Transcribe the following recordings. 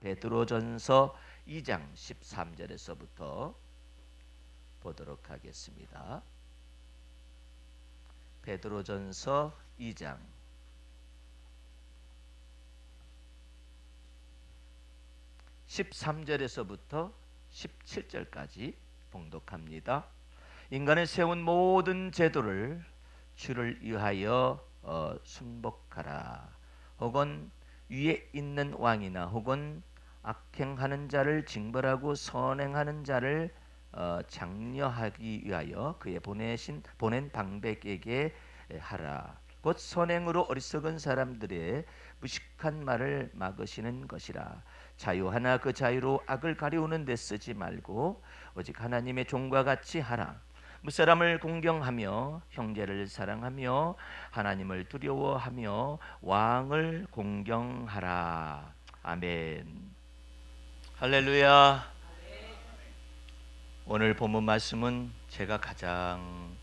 베드로전서 2장 13절에서부터 보도록 하겠습니다. 베드로전서 2장 13절에서부터 17절까지 봉독합니다. 인간이 세운 모든 제도를 주를 위하여 순복하라. 혹은 위에 있는 왕이나 혹은 악행하는 자를 징벌하고 선행하는 자를 장려하기 위하여 그의 보낸 방백에게 하라. 곧 선행으로 어리석은 사람들의 무식한 말을 막으시는 것이라. 자유하나 그 자유로 악을 가리우는 데 쓰지 말고 오직 하나님의 종과 같이 하라. 무사람을 공경하며 형제를 사랑하며 하나님을 두려워하며 왕을 공경하라. 아멘. 할렐루야. 오늘 본문 말씀은 제가 가장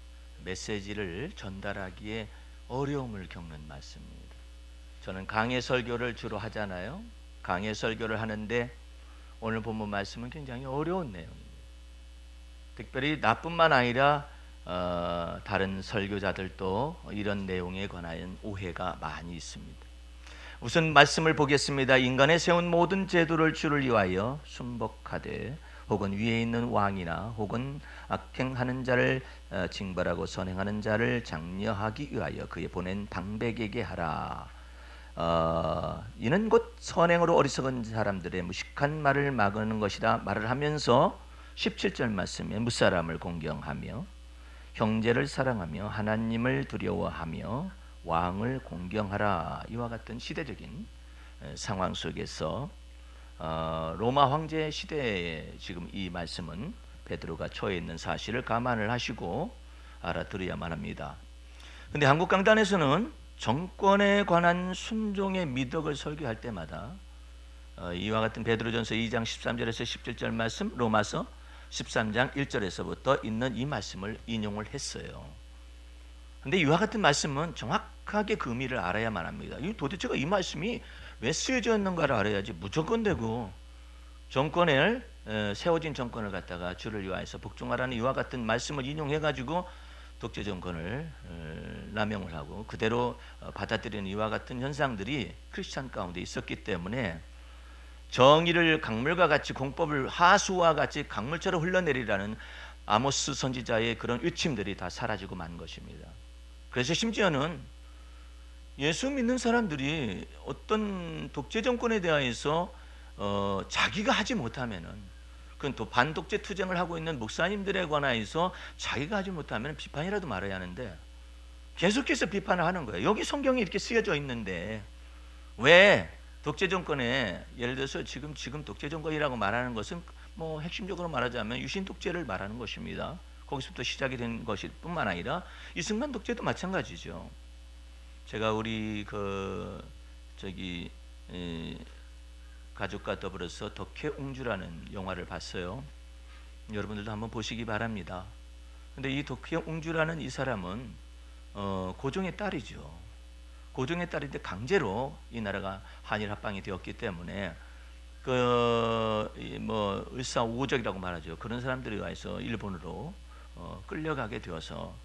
메시지를 전달하기에 어려움을 겪는 말씀입니다. 저는 강해 설교를 주로 하잖아요. 강해 설교를 하는데 오늘 본문 말씀은 굉장히 어려운 내용입니다. 특별히 나뿐만 아니라 다른 설교자들도 이런 내용에 관한 오해가 많이 있습니다. 우선 말씀을 보겠습니다. 인간의 세운 모든 제도를 주를 위하여 순복하되 혹은 위에 있는 왕이나 혹은 악행하는 자를 징벌하고 선행하는 자를 장려하기 위하여 그의 보낸 방백에게 하라. 이는 곧 선행으로 어리석은 사람들의 무식한 말을 막는 것이라 말을 하면서 17절 말씀에 무사람을 공경하며 형제를 사랑하며 하나님을 두려워하며 왕을 공경하라. 이와 같은 시대적인 상황 속에서 로마 황제 시대에 지금 이 말씀은 베드로가 처해 있는 사실을 감안을 하시고 알아들어야만 합니다. 근데 한국 강단에서는 정권에 관한 순종의 미덕을 설교할 때마다 이와 같은 베드로전서 2장 13절에서 17절 말씀, 로마서 13장 1절에서부터 있는 이 말씀을 인용을 했어요. 근데 이와 같은 말씀은 정확하게 그 의미를 알아야만 합니다. 도대체가 이 말씀이 왜 쓰여져 있는가를 알아야지 무조건 되고 정권을 세워진 정권을 갖다가 주를 위하여서 복종하라는 이와 같은 말씀을 인용해가지고 독재 정권을 남용을 하고 그대로 받아들이는 이와 같은 현상들이 크리스찬 가운데 있었기 때문에 정의를 강물과 같이 공법을 하수와 같이 강물처럼 흘러내리라는 아모스 선지자의 그런 외침들이 다 사라지고 만 것입니다. 그래서 심지어는 예수 믿는 사람들이 어떤 독재 정권에 대해서 자기가 하지 못하면은 그건 또 반독재 투쟁을 하고 있는 목사님들에 관하여서 자기가 하지 못하면 비판이라도 말아야 하는데 계속해서 비판을 하는 거예요. 여기 성경이 이렇게 쓰여져 있는데 왜 독재 정권에 예를 들어서 지금 독재 정권이라고 말하는 것은 뭐 핵심적으로 말하자면 유신 독재를 말하는 것입니다. 거기서부터 시작이 된 것일 뿐만 아니라 이승만 독재도 마찬가지죠. 제가 우리 가족과 더불어서 덕혜옹주라는 영화를 봤어요. 여러분들도 한번 보시기 바랍니다. 근데 이 덕혜옹주라는 이 사람은 고종의 딸이죠. 고종의 딸인데 강제로 이 나라가 한일 합방이 되었기 때문에 을사오적이라고 말하죠. 그런 사람들에 의해서 일본으로 끌려가게 되어서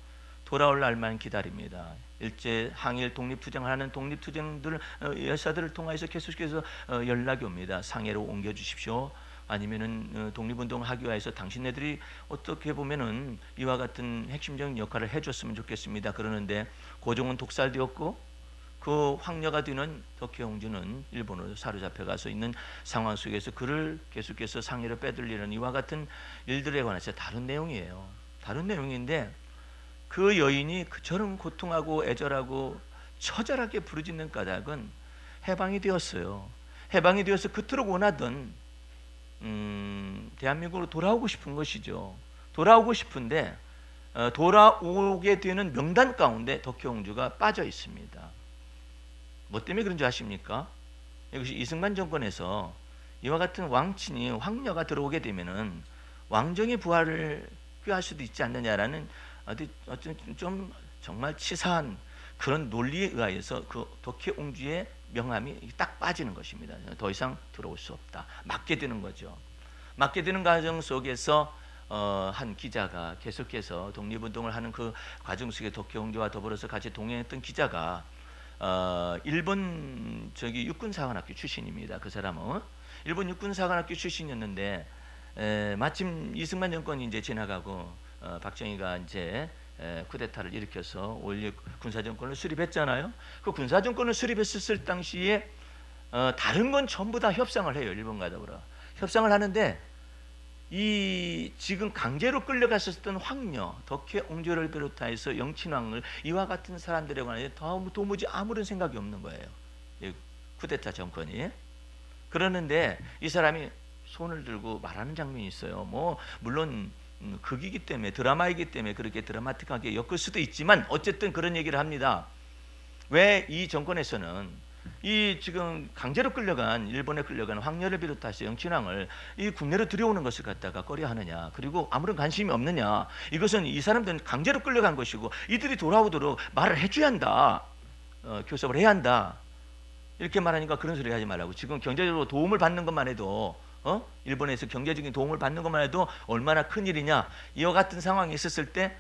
돌아올 날만 기다립니다. 일제 항일 독립투쟁을 하는 독립투쟁들 여사들을 통해서 계속해서 연락이 옵니다. 상해로 옮겨주십시오. 아니면은 독립운동을 하기 위해서 당신네들이 어떻게 보면은 이와 같은 핵심적인 역할을 해줬으면 좋겠습니다. 그러는데 고종은 독살되었고 그 황녀가 되는 덕혜옹주는 일본으로 사로잡혀 가서 있는 상황 속에서 그를 계속해서 상해로 빼돌리는 이와 같은 일들에 관해서 다른 내용이에요. 다른 내용인데 그 여인이 그처럼 고통하고 애절하고 처절하게 부르짖는 까닭은 해방이 되었어요. 해방이 되어서 그토록 원하던 대한민국으로 돌아오고 싶은 것이죠. 돌아오고 싶은데 돌아오게 되는 명단 가운데 덕혜옹주가 빠져 있습니다. 뭐 때문에 그런 줄 아십니까? 이것이 이승만 정권에서 이와 같은 왕친이 황녀가 들어오게 되면은 왕정의 부활을 꾀할 수도 있지 않느냐라는 어떤 좀 정말 치사한 그런 논리에 의해서 그 덕혜옹주의 명함이 딱 빠지는 것입니다. 더 이상 들어올 수 없다. 맡게 되는 거죠. 맡게 되는 과정 속에서 한 기자가 계속해서 독립운동을 하는 그 과정 속에 덕혜옹주와 더불어서 같이 동행했던 기자가 일본 육군사관학교 출신입니다. 그 사람은 일본 육군사관학교 출신이었는데 마침 이승만 정권이 이제 지나가고 박정희가 이제 쿠데타를 일으켜서 5.16 군사정권을 수립했잖아요. 그 군사정권을 수립했을 당시에 다른 건 전부 다 협상을 해요. 일본과 더불어 협상을 하는데 이 지금 강제로 끌려갔었던 황녀, 덕혜옹조를 비롯해서 영친왕을 이와 같은 사람들에 관해 도무지 아무런 생각이 없는 거예요. 쿠데타 정권이. 그러는데 이 사람이 손을 들고 말하는 장면이 있어요. 뭐 물론 극이기 때문에 드라마이기 때문에 그렇게 드라마틱하게 엮을 수도 있지만 어쨌든 그런 얘기를 합니다. 왜 이 정권에서는 이 지금 강제로 끌려간 일본에 끌려간 황녀를 비롯해서 영친왕을 이 국내로 들여오는 것을 갖다가 꺼려하느냐, 그리고 아무런 관심이 없느냐. 이것은 이 사람들은 강제로 끌려간 것이고 이들이 돌아오도록 말을 해줘야 한다. 교섭을 해야 한다. 이렇게 말하니까 그런 소리 하지 말라고. 지금 경제적으로 도움을 받는 것만 해도 일본에서 경제적인 도움을 받는 것만 해도 얼마나 큰 일이냐. 이와 같은 상황이 있었을 때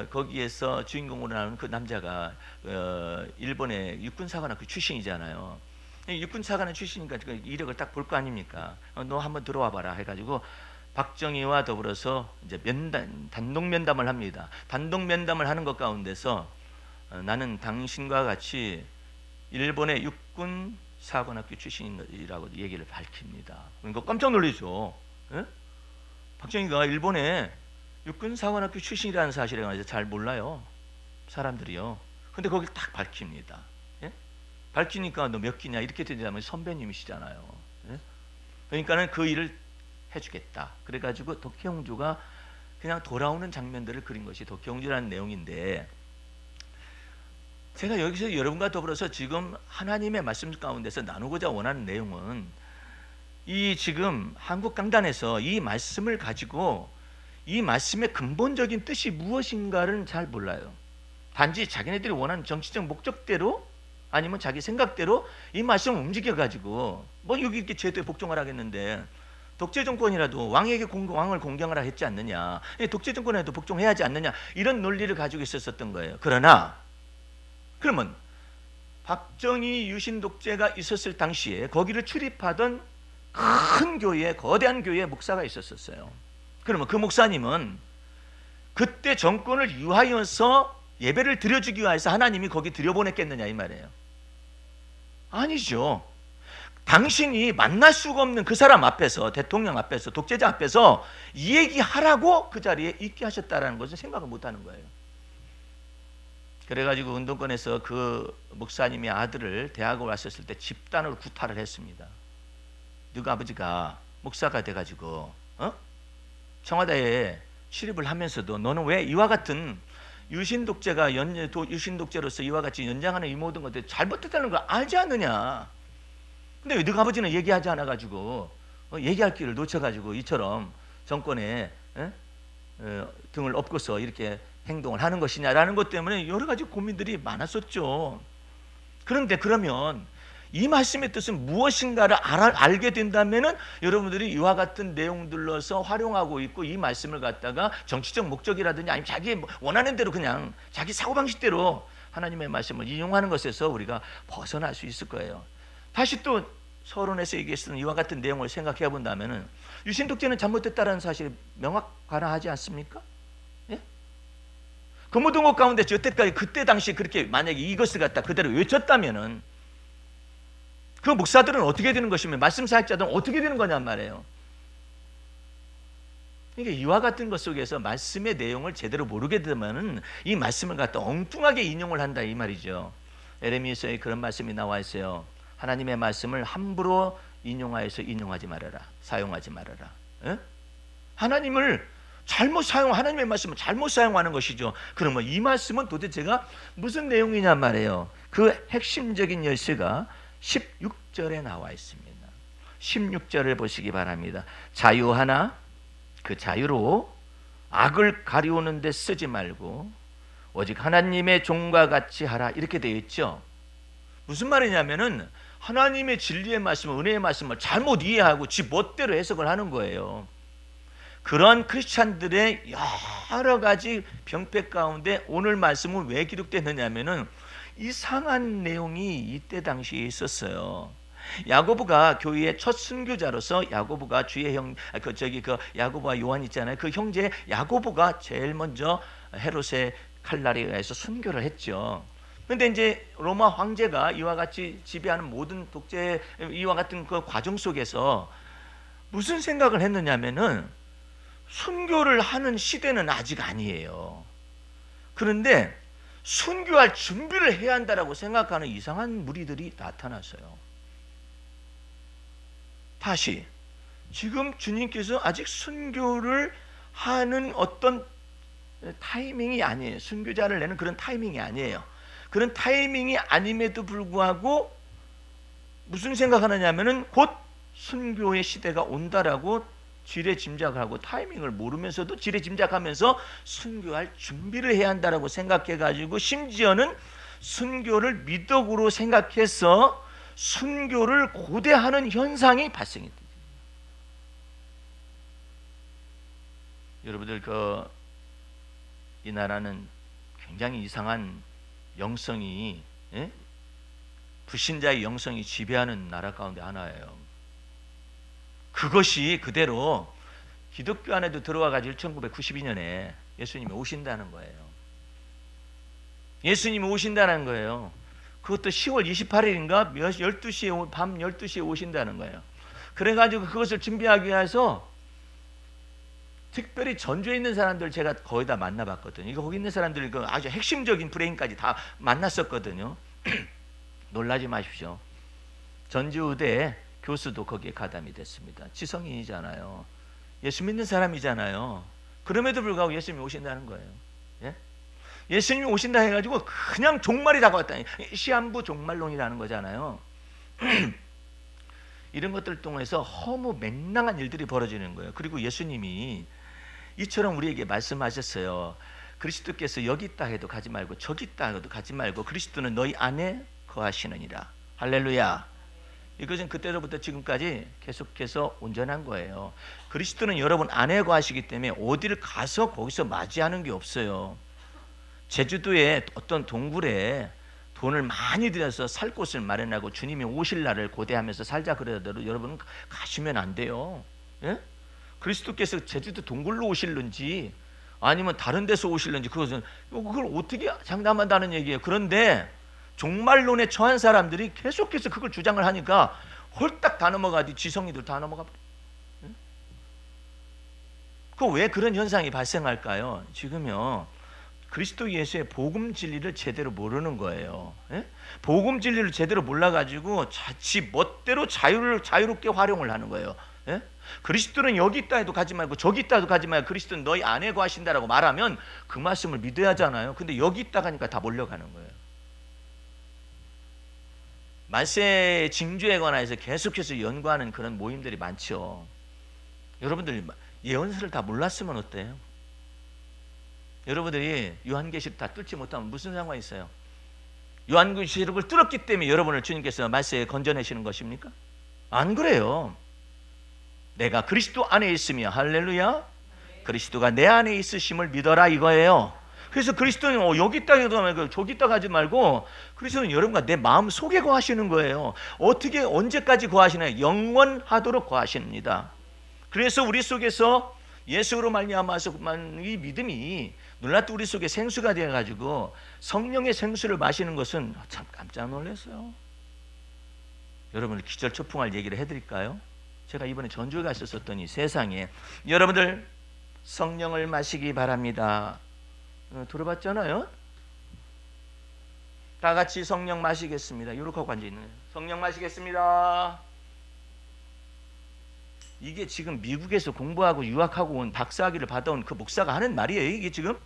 거기에서 주인공으로 나오는 그 남자가 일본의 육군사관학교 출신이잖아요. 육군사관학 출신이니까 그 이력을 딱 볼 거 아닙니까? 너 한번 들어와 봐라 해가지고 박정희와 더불어서 이제 단독 면담을 합니다. 단독 면담을 하는 것 가운데서 나는 당신과 같이 일본의 육군사관학교 출신이라고 얘기를 밝힙니다. 그러니까 깜짝 놀라죠. 예? 박정희가 일본의 육군사관학교 출신이라는 사실에 관해서 잘 몰라요. 사람들이요. 근데 거기 딱 밝힙니다. 예? 밝히니까 너 몇 기냐 이렇게 되자면 선배님이시잖아요. 예? 그러니까는 그 일을 해주겠다. 그래가지고 덕혜옹주가 그냥 돌아오는 장면들을 그린 것이 덕혜옹주라는 내용인데, 제가 여기서 여러분과 더불어서 지금 하나님의 말씀 가운데서 나누고자 원하는 내용은 이 지금 한국 강단에서 이 말씀을 가지고 이 말씀의 근본적인 뜻이 무엇인가를 잘 몰라요. 단지 자기네들이 원하는 정치적 목적대로 아니면 자기 생각대로 이 말씀을 움직여가지고 뭐 여기 이렇게 제도에 복종을 하겠는데 독재 정권이라도 왕을 공경하라 했지 않느냐, 독재 정권에도 복종해야 하지 않느냐, 이런 논리를 가지고 있었던 거예요. 그러나 그러면 박정희 유신 독재가 있었을 당시에 거기를 출입하던 큰 교회, 거대한 교회의 목사가 있었어요. 그러면 그 목사님은 그때 정권을 위하여서 예배를 드려주기 위해서 하나님이 거기 들여보냈겠느냐 이 말이에요. 아니죠. 당신이 만날 수가 없는 그 사람 앞에서, 대통령 앞에서, 독재자 앞에서 이 얘기하라고 그 자리에 있게 하셨다는 것을 생각을 못하는 거예요. 그래가지고 운동권에서 그 목사님의 아들을 대학을 왔었을 때 집단으로 구타를 했습니다. 누가 아버지가 목사가 돼가지고 청와대에 출입을 하면서도 너는 왜 이와 같은 유신 독재로서 이와 같이 연장하는 이 모든 것들 잘못했다는 걸 알지 않느냐. 근데 왜 너가 아버지는 얘기하지 않아가지고 얘기할 길을 놓쳐가지고 이처럼 정권에 등을 엎고서 이렇게 행동을 하는 것이냐라는 것 때문에 여러 가지 고민들이 많았었죠. 그런데 그러면 이 말씀의 뜻은 무엇인가를 알게 된다면은 여러분들이 이와 같은 내용들로서 활용하고 있고 이 말씀을 갖다가 정치적 목적이라든지 아니면 자기 원하는 대로 그냥 자기 사고방식대로 하나님의 말씀을 이용하는 것에서 우리가 벗어날 수 있을 거예요. 다시 또 서론에서 얘기했던 이와 같은 내용을 생각해 본다면은 유신 독재는 잘못됐다는 사실이 명확하지 않습니까? 예? 그 모든 것 가운데 여태까지 그때 당시 그렇게 만약에 이것을 갖다 그대로 외쳤다면은 그 목사들은 어떻게 되는 것이며 말씀 사역자들은 어떻게 되는 거냔 말이에요. 그러니까 이와 같은 것 속에서 말씀의 내용을 제대로 모르게 되면은 이 말씀을 갖다 엉뚱하게 인용을 한다 이 말이죠. 에레미야서에 그런 말씀이 나와 있어요. 하나님의 말씀을 함부로 인용하지 말아라. 사용하지 말아라. 에? 하나님의 말씀을 잘못 사용하는 것이죠. 그러면 이 말씀은 도대체가 무슨 내용이냐 말이에요. 그 핵심적인 열쇠가 16절에 나와 있습니다. 16절을 보시기 바랍니다. 자유하나 그 자유로 악을 가리우는 데 쓰지 말고 오직 하나님의 종과 같이 하라 이렇게 되어 있죠. 무슨 말이냐면은 하나님의 진리의 말씀, 은혜의 말씀을 잘못 이해하고 지 멋대로 해석을 하는 거예요. 그런 크리스찬들의 여러 가지 병폐 가운데 오늘 말씀은 왜 기록됐느냐면은 이상한 내용이 이때 당시에 있었어요. 야고보가 교회의 첫 순교자로서 야고보가 주의 야고보와 요한 있잖아요. 그 형제 야고보가 제일 먼저 헤롯의 칼날에 의해서 순교를 했죠. 근데 이제 로마 황제가 이와 같이 지배하는 모든 독재 이와 같은 그 과정 속에서 무슨 생각을 했느냐면은 순교를 하는 시대는 아직 아니에요. 그런데 순교할 준비를 해야 한다라고 생각하는 이상한 무리들이 나타났어요. 다시 지금 주님께서 아직 순교를 하는 어떤 타이밍이 아니에요. 순교자를 내는 그런 타이밍이 아니에요. 그런 타이밍이 아님에도 불구하고 무슨 생각하느냐면은 곧 순교의 시대가 온다라고 지레짐작하고 타이밍을 모르면서도 지레짐작하면서 순교할 준비를 해야 한다라고 생각해가지고 심지어는 순교를 미덕으로 생각해서 순교를 고대하는 현상이 발생했다. 여러분들 이 나라는 굉장히 이상한 영성이 불신자의 영성이 지배하는 나라 가운데 하나예요. 그것이 그대로 기독교 안에도 들어와가지고 1992년에 예수님이 오신다는 거예요. 예수님이 오신다는 거예요. 그것도 10월 28일인가 12시에 밤 12시에 오신다는 거예요. 그래가지고 그것을 준비하기 위해서 특별히 전주에 있는 사람들 제가 거의 다 만나봤거든요. 이거 거기 있는 사람들 아주 핵심적인 브레인까지 다 만났었거든요. 놀라지 마십시오. 전주의대 교수도 거기에 가담이 됐습니다. 지성인이잖아요. 예수 믿는 사람이잖아요. 그럼에도 불구하고 예수님이 오신다는 거예요. 예? 예수님이 오신다 해가지고 그냥 종말이 다가왔다. 시한부 종말론이라는 거잖아요. 이런 것들 통해서 허무 맹랑한 일들이 벌어지는 거예요. 그리고 예수님이 이처럼 우리에게 말씀하셨어요. 그리스도께서 여기 있다 해도 가지 말고 저기 있다 해도 가지 말고 그리스도는 너희 안에 거하시느니라. 할렐루야. 이것은 그때로부터 지금까지 계속해서 온전한 거예요. 그리스도는 여러분 안에 거하시기 때문에 어디를 가서 거기서 맞이하는 게 없어요. 제주도에 어떤 동굴에 돈을 많이 들여서 살 곳을 마련하고 주님이 오실 날을 고대하면서 살자 그러더라도 여러분은 가시면 안 돼요. 예? 그리스도께서 제주도 동굴로 오실는지 아니면 다른 데서 오실는지 그걸 어떻게 장담한다는 얘기예요. 그런데 종말론에 처한 사람들이 계속해서 그걸 주장을 하니까 홀딱 다 넘어가지 지성이들 다 넘어가 버려. 그 왜 그런 현상이 발생할까요? 지금요 그리스도 예수의 복음 진리를 제대로 모르는 거예요. 예? 복음 진리를 제대로 몰라가지고 자치 멋대로 자유롭게 활용을 하는 거예요. 예? 그리스도는 여기 있다 해도 가지 말고 저기 있다 해도 가지 말고 그리스도는 너희 안에 거하신다라고 말하면 그 말씀을 믿어야 하잖아요. 근데 여기 있다 가니까 다 몰려가는 거예요. 말세 징조에 관해서 계속해서 연구하는 그런 모임들이 많죠. 여러분들이 예언서를 다 몰랐으면 어때요? 여러분들이 요한계시록 다 뚫지 못하면 무슨 상관이 있어요? 요한계시록을 뚫었기 때문에 여러분을 주님께서 말세에 건져내시는 것입니까? 안 그래요. 내가 그리스도 안에 있으며 할렐루야 그리스도가 내 안에 있으심을 믿어라 이거예요. 그래서 그리스도는 여기 있다 해도 말고 저기 있다 가지 말고 그리스도는 여러분과 내 마음 속에 거하시는 거예요. 어떻게 언제까지 거하시나요? 영원하도록 거하십니다. 그래서 우리 속에서 예수로 말미암아서만 이 믿음이 놀랍도 우리 속에 생수가 되어가지고 성령의 생수를 마시는 것은 참 깜짝 놀랐어요. 여러분을 기절초풍할 얘기를 해드릴까요? 제가 이번에 전주에 갔었더니 세상에 여러분들 성령을 마시기 바랍니다. 들어봤잖아요. 다 같이 성령 마시겠습니다. 이렇게 하고 앉아있는 거예요. 성령 마시겠습니다. 이게 지금 미국에서 공부하고 유학하고 온 박사학위를 받아온 그 목사가 하는 말이에요. 이게 지금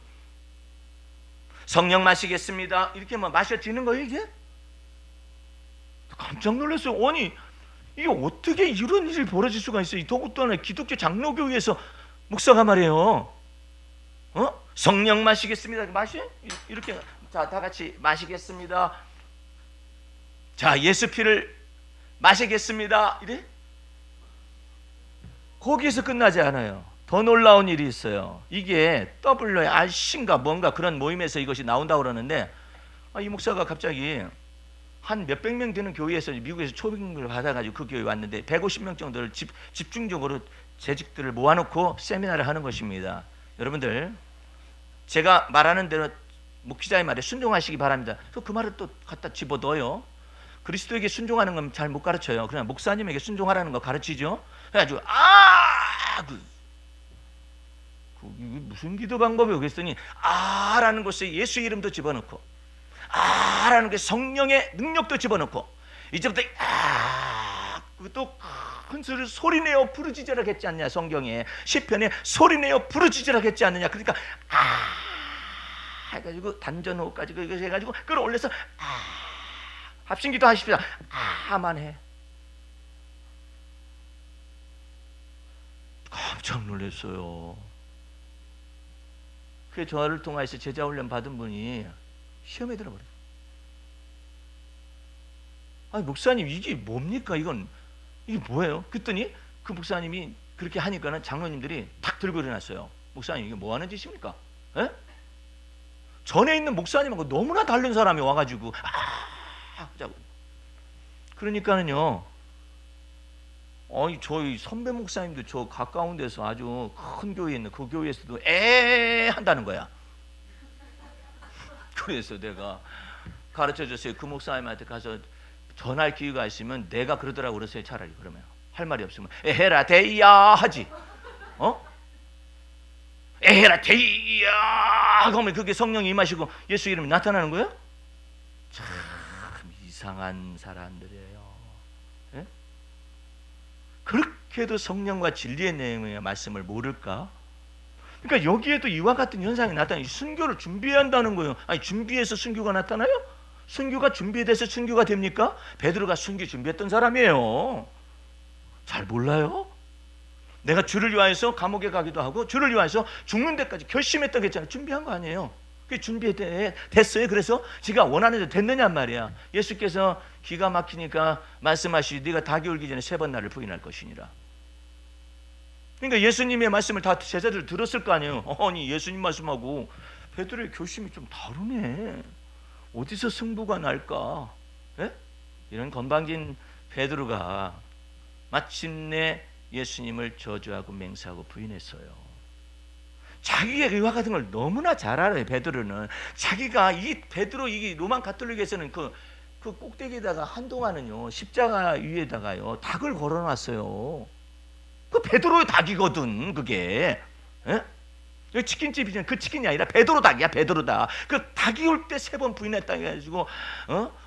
성령 마시겠습니다. 이렇게 마셔지는 거예요. 이게 깜짝 놀랐어요. 아니 이게 어떻게 이런 일이 벌어질 수가 있어요? 더군다나 기독교 장로교회에서 목사가 말해요. 성령 마시겠습니다. 이렇게 자, 다 같이 마시겠습니다. 자, 예수 피를 마시겠습니다. 이래? 거기에서 끝나지 않아요. 더 놀라운 일이 있어요. 이게 WRC인가 뭔가 그런 모임에서 이것이 나온다고 그러는데, 이 목사가 갑자기 한 몇백 명 되는 교회에서 미국에서 초빙을 받아가지고 그 교회에 왔는데 150명 정도를 집중적으로 재직들을 모아놓고 세미나를 하는 것입니다. 여러분들, 제가 말하는 대로 목기자의 말에 순종하시기 바랍니다. 그 말을 또 갖다 집어넣어요. 그리스도에게 순종하는 건 잘 못 가르쳐요. 그냥 목사님에게 순종하라는 거 가르치죠. 그래가지고 이게 무슨 기도 방법이요? 그랬더니 라는 것에 예수 이름도 집어넣고 라는 게 성령의 능력도 집어넣고 이제부터 또 큰 소리내어 부르짖으라겠지 않냐. 성경에 시편에 소리내어 부르짖으라겠지 않느냐. 그러니까 해가지고 단전호까지 그것을 해가지고 끌어올려서 합심기도 하십시오. 만 해. 깜짝 놀랐어요. 그 저를 통해서 제자 훈련 받은 분이 시험에 들어버려요. 목사님 이게 뭡니까? 이게 뭐예요? 그랬더니 그 목사님이 그렇게 하니까는 장로님들이 탁 들고 일어났어요. 목사님 이게 뭐 하는 짓입니까? 에? 전에 있는 목사님하고 너무나 다른 사람이 와가지고 하자고. 그러니까는요, 저희 선배 목사님도 저 가까운 데서 아주 큰 교회에 있는 그 교회에서도 한다는 거야. 그래서 내가 가르쳐줬어요. 그 목사님한테 가서 전할 기회가 있으면 내가 그러더라고 그랬어요. 차라리 그러면 할 말이 없으면 에헤라 데이야 하지. 에헤라 데이야 그러면 그게 성령이 임하시고 예수 이름이 나타나는 거예요? 참 이상한 사람들이에요. 예? 그렇게도 성령과 진리의 내용의 말씀을 모를까? 그러니까 여기에도 이와 같은 현상이 나타나요. 순교를 준비한다는 거예요. 준비해서 순교가 나타나요? 순교가 준비돼서 순교가 됩니까? 베드로가 순교 준비했던 사람이에요. 잘 몰라요? 내가 주를 위하여서 감옥에 가기도 하고 주를 위하여서 죽는 데까지 결심했다고 했잖아요. 준비한 거 아니에요. 그게 준비됐어요. 그래서 지가 원하는 대로 됐느냔 말이야. 예수께서 기가 막히니까 말씀하시지 네가 닭이 울기 전에 3번 나를 부인할 것이니라. 그러니까 예수님의 말씀을 다 제자들 들었을 거 아니에요. 아니 예수님 말씀하고 베드로의 교심이 좀 다르네. 어디서 승부가 날까? 에? 이런 건방진 베드로가 마침내 예수님을 저주하고 맹세하고 부인했어요. 자기의 의와 같은 걸 너무나 잘 알아요. 베드로는 자기가 이 베드로 이 로만 가톨릭에서는 그 꼭대기에다가 한동안은요 십자가 위에다가요 닭을 걸어놨어요. 그 베드로의 닭이거든 그게. 에? 여기 치킨집이잖아. 그 치킨이 아니라 베드로 닭이야. 베드로 닭. 그 닭이 올 때 3번 부인했다 해가지고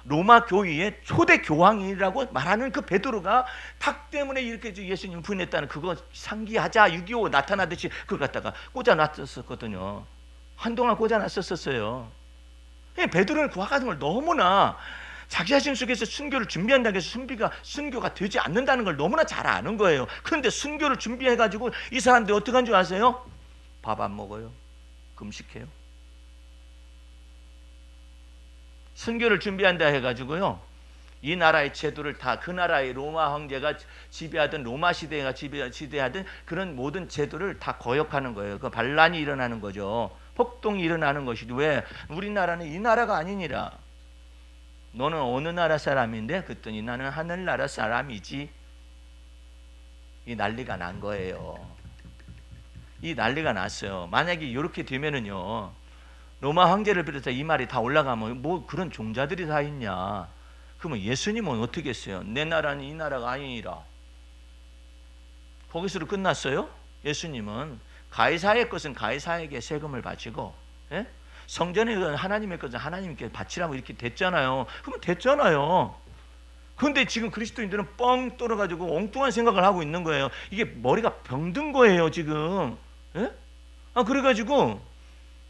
로마 교회의 초대 교황이라고 말하는 그 베드로가 닭 때문에 이렇게 예수님 부인했다는 그거 상기하자 6.25 나타나듯이 그걸 갖다가 꽂아놨었거든요. 한동안 꽂아놨었어요. 베드로는 그와 같은 걸 너무나 자기 자신 속에서 순교를 준비한다고 해서 순교가 되지 않는다는 걸 너무나 잘 아는 거예요. 그런데 순교를 준비해가지고 이 사람들이 어떻게 한 줄 아세요? 밥 안 먹어요. 금식해요. 순교를 준비한다 해가지고요. 이 나라의 제도를 다 그 나라의 로마 황제가 지배하던 로마 시대가 지배하던 그런 모든 제도를 다 거역하는 거예요. 그 반란이 일어나는 거죠. 폭동이 일어나는 것이지. 왜? 우리나라는 이 나라가 아니니라. 너는 어느 나라 사람인데? 그랬더니 나는 하늘나라 사람이지. 이 난리가 난 거예요. 이 난리가 났어요. 만약에 이렇게 되면은요, 로마 황제를 비롯해서 이 말이 다 올라가면 뭐 그런 종자들이 다 있냐? 그러면 예수님은 어떻게 했어요? 내 나라는 이 나라가 아니니라. 거기서도 끝났어요? 예수님은 가이사의 것은 가이사에게 세금을 바치고, 예? 성전의 것은 하나님의 것은 하나님께 바치라고 이렇게 됐잖아요. 그러면 됐잖아요. 그런데 지금 그리스도인들은 뻥 뚫어가지고 엉뚱한 생각을 하고 있는 거예요. 이게 머리가 병든 거예요 지금. 예? 그래가지고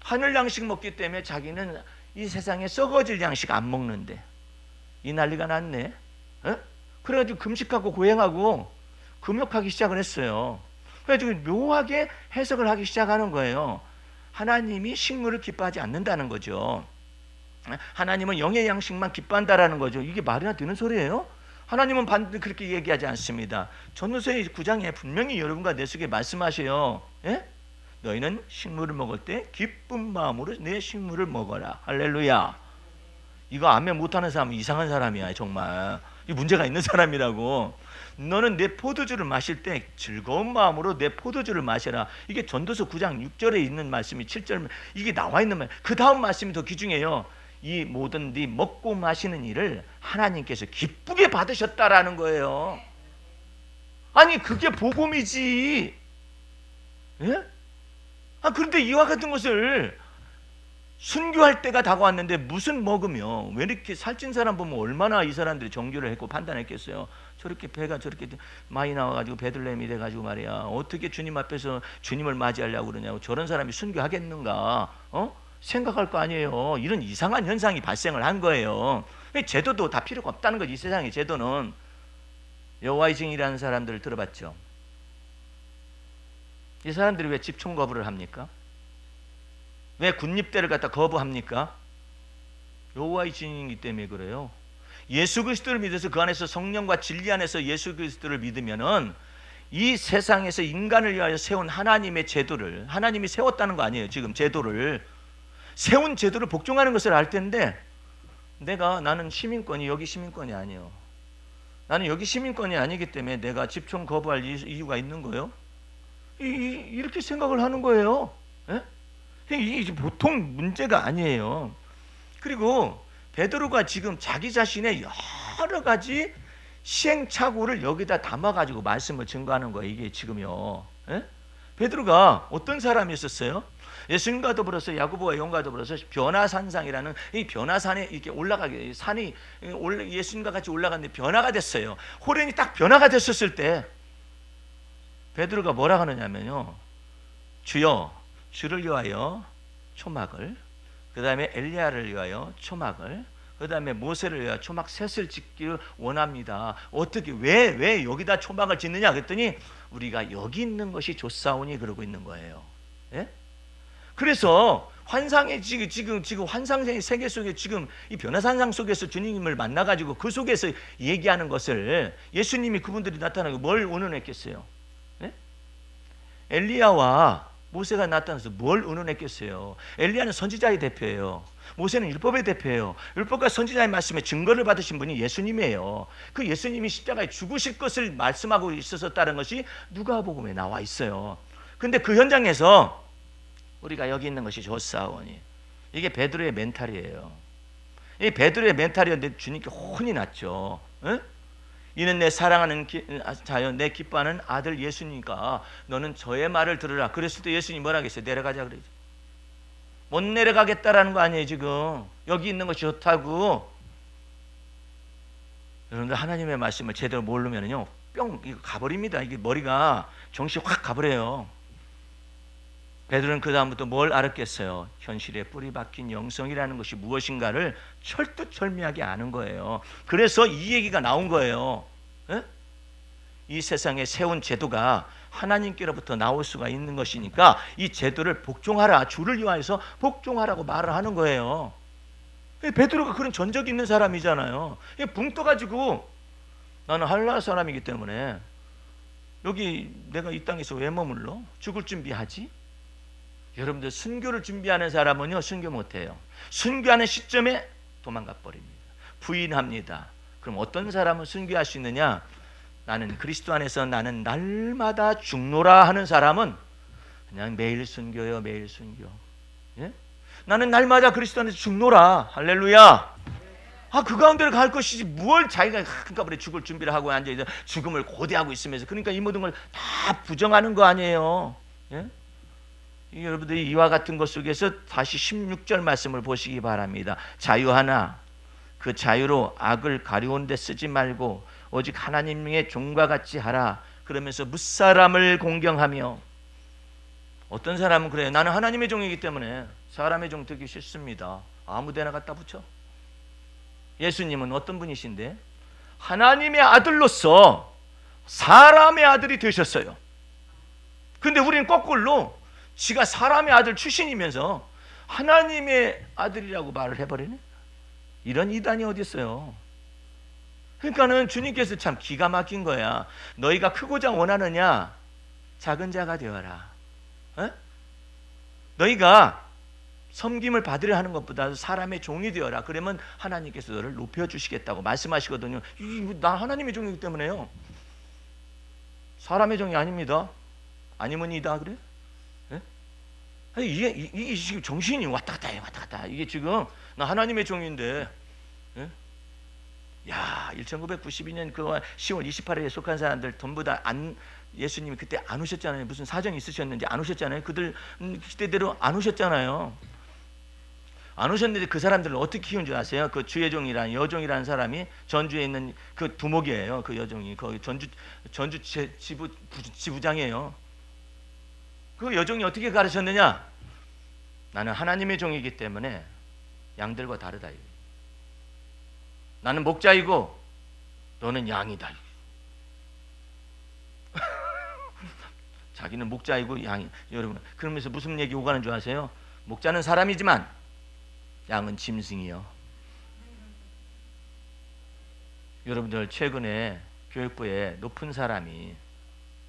하늘 양식 먹기 때문에 자기는 이 세상에 썩어질 양식 안 먹는데 이 난리가 났네. 예? 그래가지고 금식하고 고행하고 금욕하기 시작을 했어요. 그래가지고 묘하게 해석을 하기 시작하는 거예요. 하나님이 식물을 기뻐하지 않는다는 거죠. 하나님은 영의 양식만 기뻐한다라는 거죠. 이게 말이나 되는 소리예요? 하나님은 반드시 그렇게 얘기하지 않습니다. 전도서 9장에 분명히 여러분과 내 속에 말씀하셔요. 예? 너희는 식물을 먹을 때 기쁜 마음으로 내 식물을 먹어라. 할렐루야. 이거 아멘 못하는 사람은 이상한 사람이야. 정말 이 문제가 있는 사람이라고. 너는 내 포도주를 마실 때 즐거운 마음으로 내 포도주를 마셔라. 이게 전도서 9장 6절에 있는 말씀이 7절 이게 나와 있는 말. 그 다음 말씀이 더 귀중해요. 이 모든 네 먹고 마시는 일을 하나님께서 기쁘게 받으셨다라는 거예요. 아니 그게 복음이지. 예? 그런데 이와 같은 것을 순교할 때가 다가왔는데 무슨 먹으며 왜 이렇게 살찐 사람 보면 얼마나 이 사람들이 정죄를 했고 판단했겠어요. 저렇게 배가 저렇게 많이 나와가지고 베들레헴이 돼가지고 말이야 어떻게 주님 앞에서 주님을 맞이하려고 그러냐고. 저런 사람이 순교하겠는가 생각할 거 아니에요. 이런 이상한 현상이 발생을 한 거예요. 제도도 다 필요가 없다는 거지. 이 세상의 제도는. 여호와의 증인이라는 사람들을 들어봤죠. 이 사람들이 왜 집총 거부를 합니까? 왜 군입대를 갖다 거부합니까? 여호와의 증인이기 때문에 그래요. 예수 그리스도를 믿어서 그 안에서 성령과 진리 안에서 예수 그리스도를 믿으면은 이 세상에서 인간을 위하여 세운 하나님의 제도를 하나님이 세웠다는 거 아니에요. 지금 제도를 세운 제도를 복종하는 것을 알 텐데 나는 시민권이 여기 시민권이 아니에요. 나는 여기 시민권이 아니기 때문에 내가 집총 거부할 이유가 있는 거예요. 이렇게 생각을 하는 거예요. 예? 이게 보통 문제가 아니에요. 그리고 베드로가 지금 자기 자신의 여러 가지 시행착오를 여기다 담아가지고 말씀을 증거하는 거예요. 이게 지금요. 예? 베드로가 어떤 사람이었어요? 예수님과 더불어서 야고보와 요한과 더불어서 변화산상이라는 이 변화산에 이렇게 올라가게 산이 예수님과 같이 올라갔는데 변화가 됐어요. 호련이 딱 변화가 됐었을 때 베드로가 뭐라 하느냐면요. 주여 주를 위하여 초막을 그 다음에 엘리야를 위하여 초막을 그 다음에 모세를 위하여 초막 셋을 짓기를 원합니다. 어떻게 왜 여기다 초막을 짓느냐 그랬더니 우리가 여기 있는 것이 좋사오니 그러고 있는 거예요. 예? 그래서 환상의 지금 환상의 세계 속에 지금 이 변화산상 속에서 주님을 만나가지고 그 속에서 얘기하는 것을 예수님이 그분들이 나타나고 뭘 의논했겠어요? 예? 엘리야와 모세가 나타나서 뭘 의논했겠어요? 엘리야는 선지자의 대표예요. 모세는 율법의 대표예요. 율법과 선지자의 말씀에 증거를 받으신 분이 예수님이에요. 그 예수님이 십자가에 죽으실 것을 말씀하고 있었다는 것이 누가복음에 나와 있어요. 근데 그 현장에서 우리가 여기 있는 것이 좋사오니 이게 베드로의 멘탈이에요. 이 베드로의 멘탈이었는데 주님께 혼이 났죠. 에? 이는 내 사랑하는 자여 내 기뻐하는 아들 예수니까 너는 저의 말을 들으라. 그랬을 때 예수님이 뭐라 하겠어요? 내려가자 그러죠. 못 내려가겠다라는 거 아니에요. 지금 여기 있는 것이 좋다고. 여러분들 하나님의 말씀을 제대로 모르면요 뿅 이거 가버립니다. 이게 머리가 정신 확 가버려요. 베드로는 그 다음부터 뭘 알았겠어요? 현실에 뿌리 박힌 영성이라는 것이 무엇인가를 철두철미하게 아는 거예요. 그래서 이 얘기가 나온 거예요. 에? 이 세상에 세운 제도가 하나님께로부터 나올 수가 있는 것이니까 이 제도를 복종하라. 주를 위하여서 복종하라고 말을 하는 거예요. 베드로가 그런 전적이 있는 사람이잖아요. 붕 떠가지고 나는 할라 사람이기 때문에 여기 내가 이 땅에서 왜 머물러? 죽을 준비하지? 여러분들 순교를 준비하는 사람은요 순교 못해요. 순교하는 시점에 도망가 버립니다. 부인합니다. 그럼 어떤 사람은 순교할 수 있느냐? 나는 그리스도 안에서 나는 날마다 죽노라 하는 사람은 그냥 매일 순교요 매일 순교. 예? 나는 날마다 그리스도 안에서 죽노라. 할렐루야. 그 가운데로 갈 것이지 뭘 자기가 한꺼번에 죽을 준비를 하고 앉아있어 죽음을 고대하고 있으면서 그러니까 이 모든 걸 다 부정하는 거 아니에요. 예? 여러분들이 이와 같은 것 속에서 다시 16절 말씀을 보시기 바랍니다. 자유하나 그 자유로 악을 가려운 데 쓰지 말고 오직 하나님의 종과 같이 하라. 그러면서 무사람을 공경하며. 어떤 사람은 그래요. 나는 하나님의 종이기 때문에 사람의 종 되기 싫습니다. 아무데나 갖다 붙여. 예수님은 어떤 분이신데 하나님의 아들로서 사람의 아들이 되셨어요. 근데 우리는 거꾸로 지가 사람의 아들 출신이면서 하나님의 아들이라고 말을 해버리네. 이런 이단이 어디 있어요? 그러니까는 주님께서 참 기가 막힌 거야. 너희가 크고자 원하느냐? 작은 자가 되어라. 에? 너희가 섬김을 받으려 하는 것보다 사람의 종이 되어라. 그러면 하나님께서 너를 높여주시겠다고 말씀하시거든요. 나 하나님의 종이기 때문에요. 사람의 종이 아닙니다. 아니면 이다 그래? 에? 아니, 이게 지금 정신이 왔다 갔다 해, 왔다 갔다. 이게 지금 나 하나님의 종인데, 에? 야, 1992년 그 10월 28일에 속한 사람들 전부 다 예수님이 그때 안 오셨잖아요. 무슨 사정이 있으셨는지 안 오셨잖아요. 그들 그때대로 안 오셨잖아요. 안 오셨는데 그 사람들을 어떻게 키운 줄 아세요? 그 주의 종이라는 여종이라는 사람이 전주에 있는 그 두목이에요. 그 여종이 거기 전주 지부장이에요. 그 여종이 어떻게 가르쳤느냐? 나는 하나님의 종이기 때문에 양들과 다르다. 나는 목자이고 너는 양이다. 자기는 목자이고 양이. 여러분, 그러면서 무슨 얘기 오가는 줄 아세요? 목자는 사람이지만 양은 짐승이요. 여러분들 최근에 교육부에 높은 사람이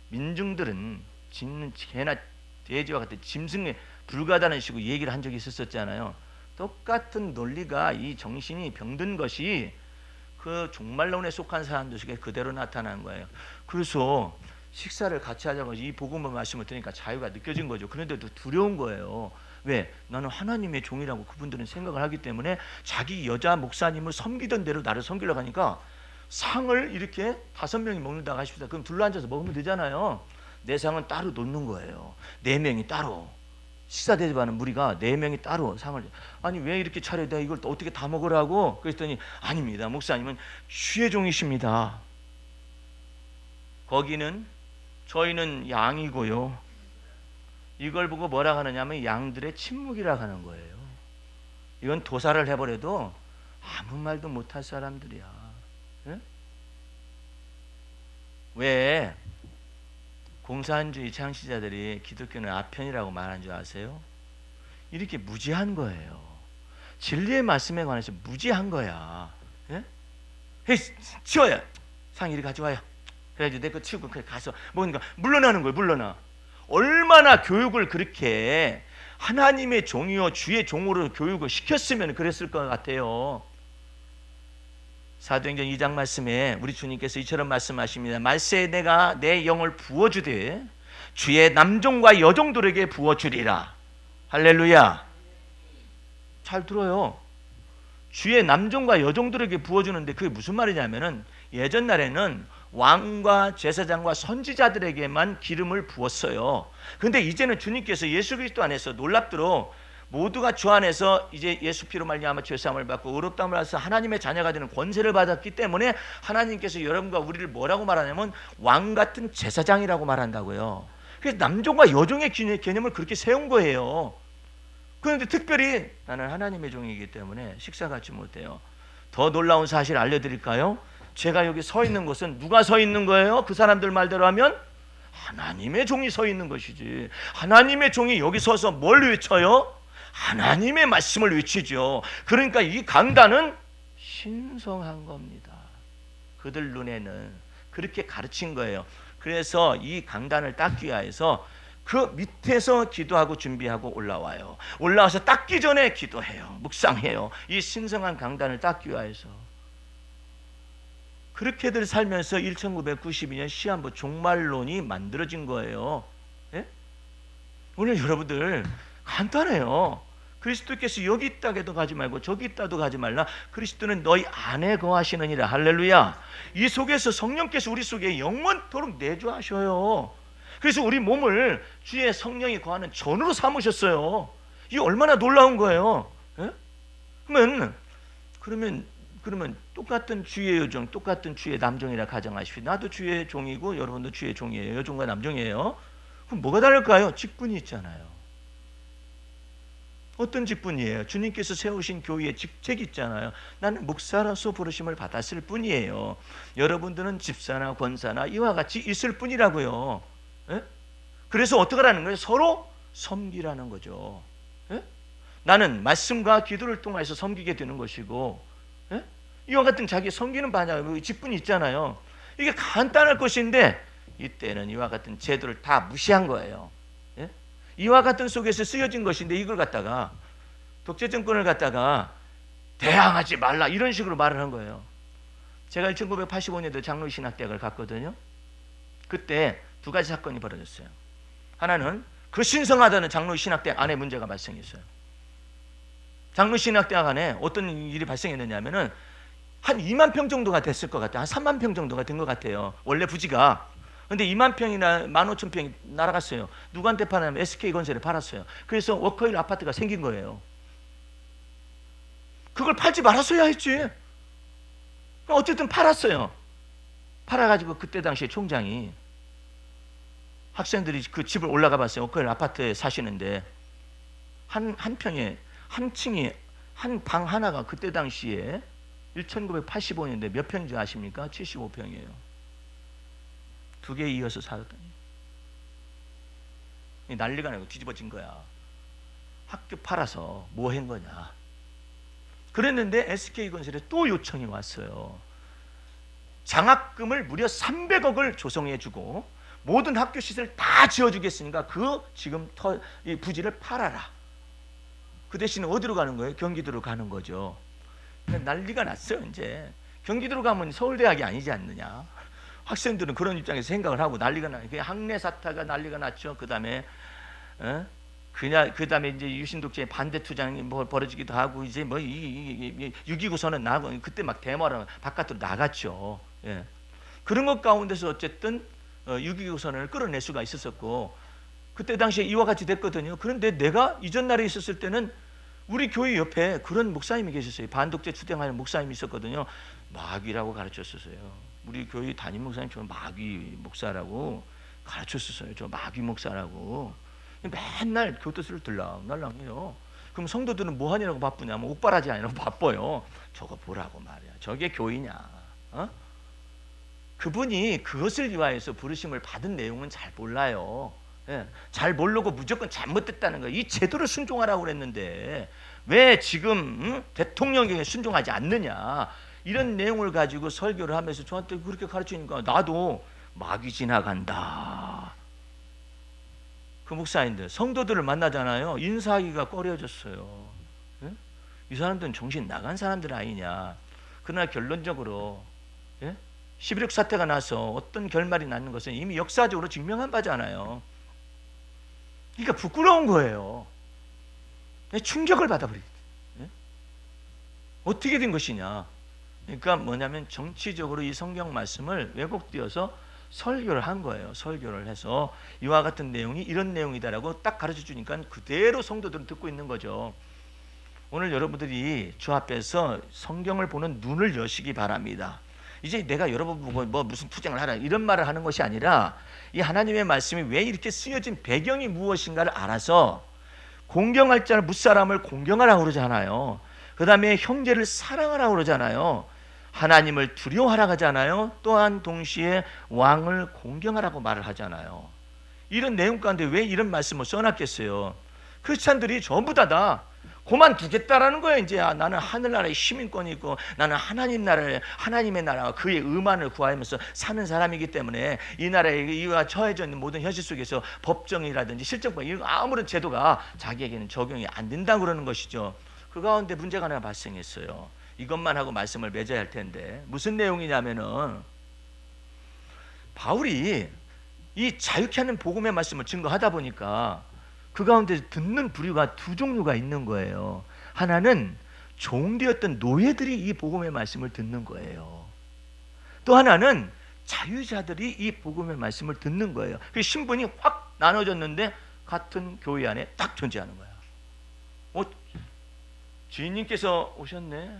민중들은 개나 돼지와 같은 짐승에 불과하다는 식으로 얘기를 한 적이 있었잖아요. 똑같은 논리가 이 정신이 병든 것이 그 종말론에 속한 사람들 속에 그대로 나타난 거예요. 그래서 식사를 같이 하자고 이 복음의 말씀을 들으니까 자유가 느껴진 거죠. 그런데도 두려운 거예요. 왜? 나는 하나님의 종이라고 그분들은 생각을 하기 때문에 자기 여자 목사님을 섬기던 대로 나를 섬기려고 하니까 상을 이렇게 5명이 먹는다고 하십시다. 그럼 둘러앉아서 먹으면 되잖아요. 내 상은 따로 놓는 거예요. 4명이 따로. 식사 대접하는 무리가 4명이 따로 상을. 아니 왜 이렇게 차려야 돼? 이걸 또 어떻게 다 먹으라고? 그랬더니 아닙니다. 목사님은 주의 종이십니다. 거기는 저희는 양이고요. 이걸 보고 뭐라 하느냐면 양들의 침묵이라 하는 거예요. 이건 도사를 해버려도 아무 말도 못할 사람들이야. 예? 왜 공산주의 창시자들이 기독교는 아편이라고 말한 줄 아세요? 이렇게 무지한 거예요. 진리의 말씀에 관해서 무지한 거야. 예? 헤이, 치워요. 상 이리 가져와요. 그래가지고 내 거 치우고 그래 가서 뭔가 물러나는 거예요. 물러나. 얼마나 교육을 그렇게 하나님의 종이요 주의 종으로 교육을 시켰으면 그랬을 것 같아요. 사도행전 2장 말씀에 우리 주님께서 이처럼 말씀하십니다. 말세에 내가 내 영을 부어주되 주의 남종과 여종들에게 부어주리라. 할렐루야. 잘 들어요. 주의 남종과 여종들에게 부어주는데 그게 무슨 말이냐면은 예전 날에는 왕과 제사장과 선지자들에게만 기름을 부었어요. 그런데 이제는 주님께서 예수 그리스도 안에서 놀랍도록 모두가 주 안에서 이제 예수 피로 말미암아 죄 사함을 받고 의롭다함을 받아서 하나님의 자녀가 되는 권세를 받았기 때문에 하나님께서 여러분과 우리를 뭐라고 말하냐면 왕 같은 제사장이라고 말한다고요. 그래서 남종과 여종의 개념을 그렇게 세운 거예요. 그런데 특별히 나는 하나님의 종이기 때문에 식사 같이 못해요. 더 놀라운 사실 알려드릴까요? 제가 여기 서 있는 곳은 누가 서 있는 거예요? 그 사람들 말대로 하면 하나님의 종이 서 있는 것이지. 하나님의 종이 여기 서서 뭘 외쳐요? 하나님의 말씀을 외치죠. 그러니까 이 강단은 신성한 겁니다. 그들 눈에는 그렇게 가르친 거예요. 그래서 이 강단을 닦기 위해서 그 밑에서 기도하고 준비하고 올라와요. 올라와서 닦기 전에 기도해요. 묵상해요. 이 신성한 강단을 닦기 위해서. 그렇게들 살면서 1992년 시한부 종말론이 만들어진 거예요. 예? 오늘 여러분들 간단해요. 그리스도께서 여기 있다게도 가지 말고 저기 있다도 가지 말라. 그리스도는 너희 안에 거하시느니라. 할렐루야. 이 속에서 성령께서 우리 속에 영원토록 내주하셔요. 그래서 우리 몸을 주의 성령이 거하는 전으로 삼으셨어요. 이게 얼마나 놀라운 거예요. 예? 그러면 똑같은 주의 여종, 똑같은 주의 남종이라 가정하십시오. 나도 주의 종이고 여러분도 주의 종이에요. 여종과 남종이에요. 그럼 뭐가 다를까요? 직분이 있잖아요. 어떤 직분이에요? 주님께서 세우신 교회의 직책이 있잖아요. 나는 목사로서 부르심을 받았을 뿐이에요. 여러분들은 집사나 권사나 이와 같이 있을 뿐이라고요. 예? 그래서 어떻게 하라는 거예요? 서로 섬기라는 거죠. 예? 나는 말씀과 기도를 통해서 섬기게 되는 것이고 이와 같은 자기 섬기는 반야 직분이 있잖아요. 이게 간단할 것인데 이때는 이와 같은 제도를 다 무시한 거예요. 예? 이와 같은 속에서 쓰여진 것인데 이걸 갖다가 독재 정권을 갖다가 대항하지 말라 이런 식으로 말을 한 거예요. 제가 1985년도에 장로신학대학을 갔거든요. 그때 두 가지 사건이 벌어졌어요. 하나는 그 신성하다는 장로신학대학 안에 문제가 발생했어요. 장로신학대학 안에 어떤 일이 발생했느냐면은 한 2만 평 정도가 됐을 것 같아요. 한 3만 평 정도가 된 것 같아요. 원래 부지가. 근데 2만 평이나 15,000평이 날아갔어요. 누구한테 파냐면 SK건설에 팔았어요. 그래서 워커힐 아파트가 생긴 거예요. 그걸 팔지 말았어야 했지. 어쨌든 팔았어요. 팔아가지고 그때 당시에 총장이 학생들이 그 집을 올라가 봤어요. 워커힐 아파트에 사시는데 한 평에 한 층이 한 방 하나가 그때 당시에 1985년대 몇 평인지 아십니까? 75평이에요. 두 개 이어서 살았더니 난리가 나고 뒤집어진 거야. 학교 팔아서 뭐 한 거냐. 그랬는데 SK건설에 또 요청이 왔어요. 장학금을 무려 300억을 조성해주고 모든 학교 시설을 다 지어주겠으니까 그 지금 이 부지를 팔아라. 그 대신에 어디로 가는 거예요? 경기도로 가는 거죠. 난리가 났어요. 이제 경기도로 가면 서울대학이 아니지 않느냐. 학생들은 그런 입장에서 생각을 하고 난리가 나요. 학내 사태가 난리가 났죠. 그다음에 그다음에 이제 유신독재의 반대 투쟁이 뭐 벌어지기도 하고 이제 뭐 6.29 선언 나고 그때 막 데모하러 바깥으로 나갔죠. 예. 그런 것 가운데서 어쨌든 6.29 선언을 끌어낼 수가 있었었고 그때 당시에 이와 같이 됐거든요. 그런데 내가 이전 날에 있었을 때는 우리 교회 옆에 그런 목사님이 계셨어요. 반독재 투쟁하는 목사님이 있었거든요. 마귀라고 가르쳤었어요. 우리 교회 담임 목사님 저 마귀 목사라고 가르쳤었어요. 저 마귀 목사라고. 맨날 교도소를 들락날락해요. 그럼 성도들은 뭐 하냐고 바쁘냐면 옥바라지 아니라고 바빠요. 저거 보라고 말이야. 저게 교회냐? 어? 그분이 그것을 위하여서 부르심을 받은 내용은 잘 몰라요. 예, 잘 모르고 무조건 잘못됐다는 거예요. 이 제도를 순종하라고 그랬는데 왜 지금 대통령에게 순종하지 않느냐 이런 내용을 가지고 설교를 하면서 저한테 그렇게 가르치니까 나도 마귀 지나간다. 그 목사님들 성도들을 만나잖아요. 인사하기가 꺼려졌어요. 예? 이 사람들은 정신 나간 사람들 아니냐. 그러나 결론적으로 11.6 사태가 나서 어떤 결말이 나는 것은 이미 역사적으로 증명한 바잖아요. 그러니까 부끄러운 거예요. 충격을 받아버리죠. 어떻게 된 것이냐. 그러니까 뭐냐면 정치적으로 이 성경 말씀을 왜곡되어서 설교를 한 거예요. 설교를 해서 이와 같은 내용이 이런 내용이다라고 딱 가르쳐 주니까 그대로 성도들은 듣고 있는 거죠. 오늘 여러분들이 주 앞에서 성경을 보는 눈을 여시기 바랍니다. 이제 내가 여러분 보고 뭐 무슨 투쟁을 하라 이런 말을 하는 것이 아니라 이 하나님의 말씀이 왜 이렇게 쓰여진 배경이 무엇인가를 알아서 공경할 자를 뭇사람을 공경하라고 그러잖아요. 그 다음에 형제를 사랑하라고 그러잖아요. 하나님을 두려워하라고 하잖아요. 또한 동시에 왕을 공경하라고 말을 하잖아요. 이런 내용 가운데 왜 이런 말씀을 써놨겠어요. 크리스찬들이 전부 다 그만두겠다라는 거예요. 이제 나는 하늘나라의 시민권이 있고 나는 하나님의 나라와 그의 의만을 구하면서 사는 사람이기 때문에 이 나라에 이와 처해져 있는 모든 현실 속에서 법정이라든지 실정법 이런 아무런 제도가 자기에게는 적용이 안 된다고 그러는 것이죠. 그 가운데 문제가 하나 발생했어요. 이것만 하고 말씀을 맺어야 할 텐데 무슨 내용이냐면은 바울이 이 자유케 하는 복음의 말씀을 증거하다 보니까 그 가운데 듣는 부류가 두 종류가 있는 거예요. 하나는 종되었던 노예들이 이 복음의 말씀을 듣는 거예요. 또 하나는 자유자들이 이 복음의 말씀을 듣는 거예요. 그 신분이 확 나눠졌는데 같은 교회 안에 딱 존재하는 거야. 주인님께서 오셨네.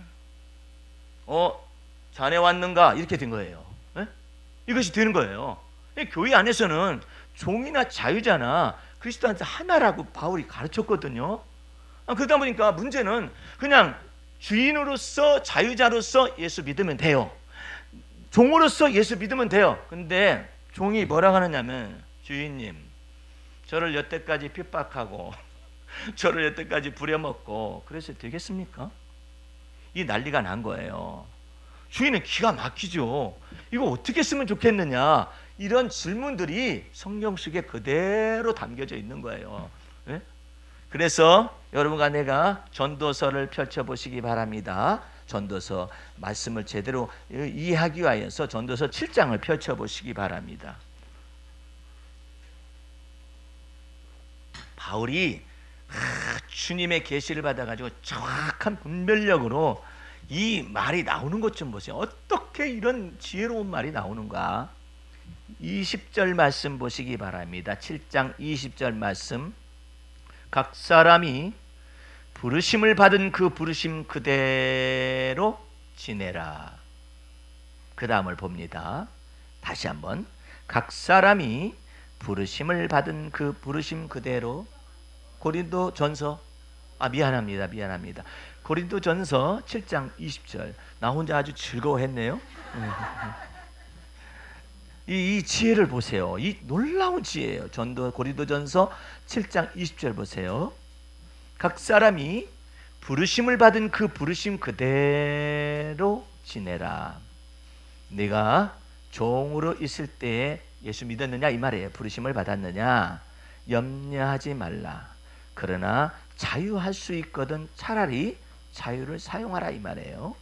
자네 왔는가? 이렇게 된 거예요. 네? 이것이 되는 거예요. 교회 안에서는 종이나 자유자나 그리스도한테 하나라고 바울이 가르쳤거든요. 그러다 보니까 문제는 그냥 주인으로서 자유자로서 예수 믿으면 돼요. 종으로서 예수 믿으면 돼요. 근데 종이 뭐라고 하느냐면 주인님 저를 여태까지 핍박하고 저를 여태까지 부려먹고 그래서 되겠습니까? 이 난리가 난 거예요. 주인은 기가 막히죠. 이거 어떻게 쓰면 좋겠느냐, 이런 질문들이 성경 속에 그대로 담겨져 있는 거예요. 예? 그래서 여러분과 내가 전도서를 펼쳐보시기 바랍니다. 전도서 말씀을 제대로 이해하기 위해서 전도서 7장을 펼쳐보시기 바랍니다. 바울이 주님의 계시를 받아가지고 정확한 분별력으로 이 말이 나오는 것 좀 보세요. 어떻게 이런 지혜로운 말이 나오는가. 20절 말씀 보시기 바랍니다. 7장 20절 말씀. 각 사람이 부르심을 받은 그 부르심 그대로 지내라. 그 다음을 봅니다. 다시 한번. 각 사람이 부르심을 받은 그 부르심 그대로. 고린도전서 미안합니다. 고린도전서 7장 20절. 나 혼자 아주 즐거워했네요. 이 지혜를 보세요. 이 놀라운 지혜예요. 고린도전서 7장 20절 보세요. 각 사람이 부르심을 받은 그 부르심 그대로 지내라. 네가 종으로 있을 때에 예수 믿었느냐 이 말이에요. 부르심을 받았느냐 염려하지 말라. 그러나 자유할 수 있거든 차라리 자유를 사용하라 이 말이에요.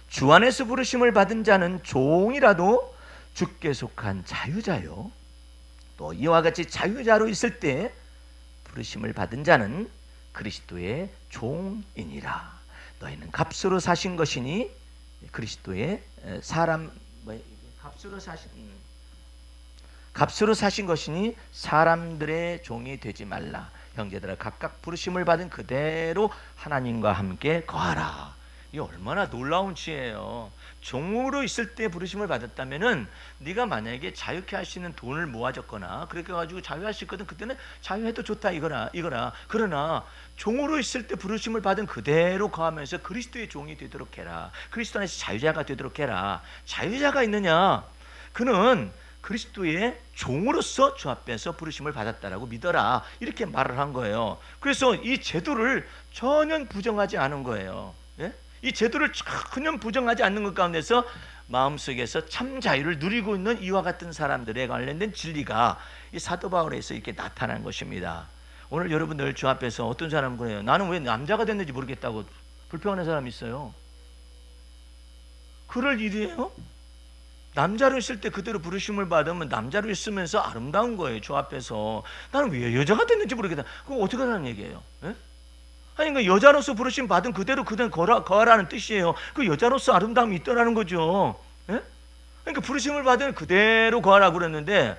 주 안에서 부르심을 받은 자는 종이라도 주께 속한 자유자요. 또 이와 같이 자유자로 있을 때 부르심을 받은 자는 그리스도의 종이니라. 너희는 값으로 사신 것이니 그리스도의 값으로 사신 것이니 사람들의 종이 되지 말라. 형제들아 각각 부르심을 받은 그대로 하나님과 함께 거하라. 이 얼마나 놀라운 지혜예요. 종으로 있을 때 부르심을 받았다면은 네가 만약에 자유케 할 수 있는 돈을 모아줬거나 그렇게 가지고 자유할 수 있거든. 그때는 자유해도 좋다 이거라. 그러나 종으로 있을 때 부르심을 받은 그대로 거하면서 그리스도의 종이 되도록 해라. 그리스도 안에서 자유자가 되도록 해라. 자유자가 있느냐? 그는 그리스도의 종으로서 주 앞에서 부르심을 받았다라고 믿어라. 이렇게 말을 한 거예요. 그래서 이 제도를 전혀 부정하지 않은 거예요. 예? 이 제도를 전혀 부정하지 않는 것 가운데서 마음속에서 참 자유를 누리고 있는 이와 같은 사람들에 관련된 진리가 이 사도 바울에서 이렇게 나타난 것입니다. 오늘 여러분들 주 앞에서 어떤 사람은 그래요. 나는 왜 남자가 됐는지 모르겠다고 불평하는 사람이 있어요. 그럴 일이에요? 남자로 있을 때 그대로 부르심을 받으면 남자로 있으면서 아름다운 거예요. 주 앞에서. 나는 왜 여자가 됐는지 모르겠다. 그거 어떻게 하라는 얘기예요? 예? 아니 그 여자로서 부르심 받은 그대로 거하라는 뜻이에요. 그 여자로서 아름다움이 있더라는 거죠. 예? 그러니까 부르심을 받은 그대로 거하라고 그랬는데